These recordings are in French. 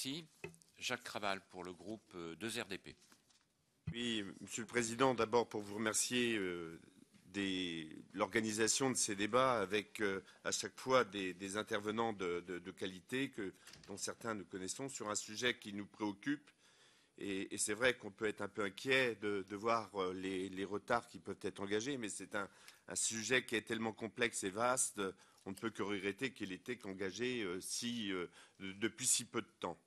Merci. Jacques Cravale pour le groupe 2RDP. Oui, Monsieur le Président, d'abord pour vous remercier de l'organisation de ces débats avec à chaque fois des intervenants de qualité dont certains nous connaissons sur un sujet qui nous préoccupe. Et c'est vrai qu'on peut être un peu inquiet de voir les retards qui peuvent être engagés, mais c'est un sujet qui est tellement complexe et vaste, on ne peut que regretter qu'il ait été engagé depuis si peu de temps.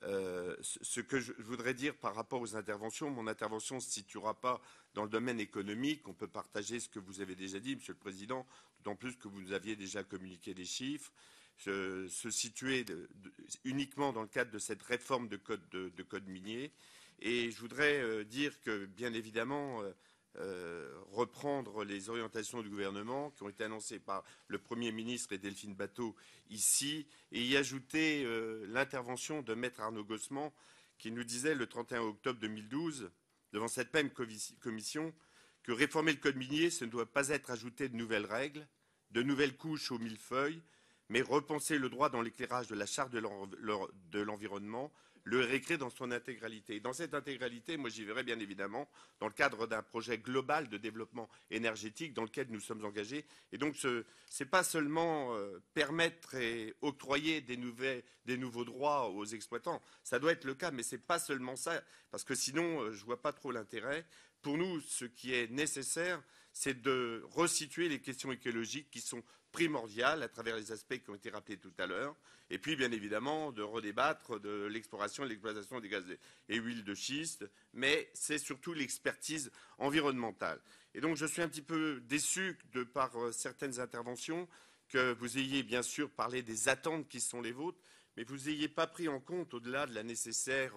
Ce que je voudrais dire par rapport aux interventions, mon intervention ne se situera pas dans le domaine économique. On peut partager ce que vous avez déjà dit, Monsieur le Président, d'autant plus que vous nous aviez déjà communiqué des chiffres. Se situer uniquement dans le cadre de cette réforme de code minier. Et je voudrais dire que, bien évidemment, reprendre les orientations du gouvernement qui ont été annoncées par le Premier ministre et Delphine Batho ici, et y ajouter l'intervention de Maître Arnaud Gossement qui nous disait le 31 octobre 2012, devant cette même commission, que réformer le code minier, ce ne doit pas être ajouter de nouvelles règles, de nouvelles couches au millefeuille, mais repenser le droit dans l'éclairage de la charte de l'environnement, le réécrire dans son intégralité. Et dans cette intégralité, moi j'y verrais bien évidemment dans le cadre d'un projet global de développement énergétique dans lequel nous sommes engagés. Et donc ce n'est pas seulement permettre et octroyer des nouveaux droits aux exploitants. Ça doit être le cas, mais ce n'est pas seulement ça, parce que sinon je ne vois pas trop l'intérêt. Pour nous, ce qui est nécessaire, c'est de resituer les questions écologiques qui sont primordiales à travers les aspects qui ont été rappelés tout à l'heure, et puis bien évidemment de redébattre de l'exploration et de l'exploitation des gaz et huiles de schiste, mais c'est surtout l'expertise environnementale. Et donc je suis un petit peu déçu par certaines interventions que vous ayez bien sûr parlé des attentes qui sont les vôtres, mais vous n'ayez pas pris en compte, au-delà de la nécessaire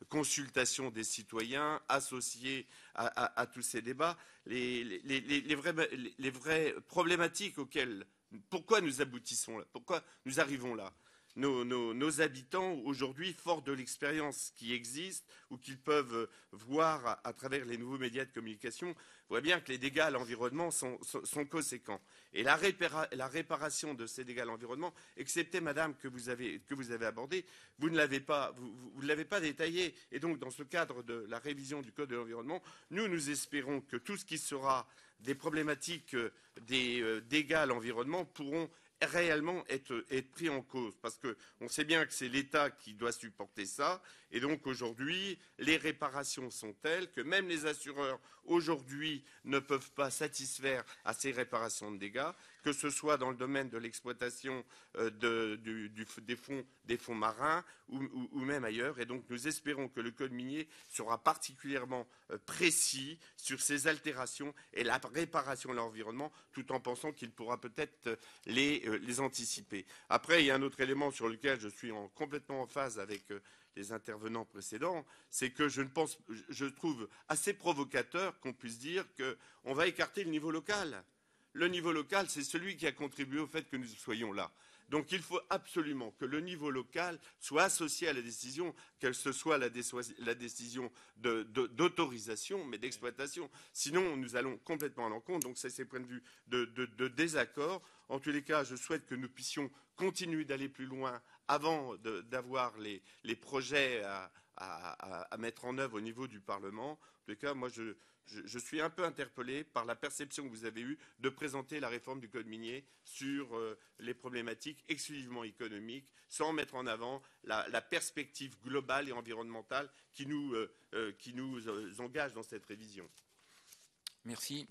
consultation des citoyens associés à tous ces débats, les vraies problématiques auxquelles, pourquoi nous aboutissons là, pourquoi nous arrivons là. Nos habitants, aujourd'hui, forts de l'expérience qui existe ou qu'ils peuvent voir à travers les nouveaux médias de communication, voient bien que les dégâts à l'environnement sont conséquents. Et la réparation de ces dégâts à l'environnement, excepté, Madame, que vous avez abordé, vous ne l'avez pas détaillé. Et donc, dans ce cadre de la révision du Code de l'environnement, nous espérons que tout ce qui sera des problématiques des dégâts à l'environnement pourront réellement être pris en cause, parce qu'on sait bien que c'est l'État qui doit supporter ça, et donc aujourd'hui, les réparations sont telles que même les assureurs aujourd'hui ne peuvent pas satisfaire à ces réparations de dégâts, que ce soit dans le domaine de l'exploitation des fonds marins ou même ailleurs, et donc nous espérons que le code minier sera particulièrement précis sur ces altérations et la réparation de l'environnement, tout en pensant qu'il pourra peut-être les anticiper. Après, il y a un autre élément sur lequel je suis complètement en phase avec les intervenants précédents, c'est que je trouve assez provocateur qu'on puisse dire qu'on va écarter le niveau local. Le niveau local, c'est celui qui a contribué au fait que nous soyons là. Donc il faut absolument que le niveau local soit associé à la décision, qu'elle ce soit la décision d'autorisation, mais d'exploitation. Sinon, nous allons complètement à l'encontre. Donc c'est ces points de vue de désaccord. En tous les cas, je souhaite que nous puissions continuer d'aller plus loin avant d'avoir les projets à mettre en œuvre au niveau du Parlement. En tous les cas, moi, je suis un peu interpellé par la perception que vous avez eue de présenter la réforme du Code minier sur les problématiques exclusivement économiques, sans mettre en avant la perspective globale et environnementale qui nous engage dans cette révision. Merci.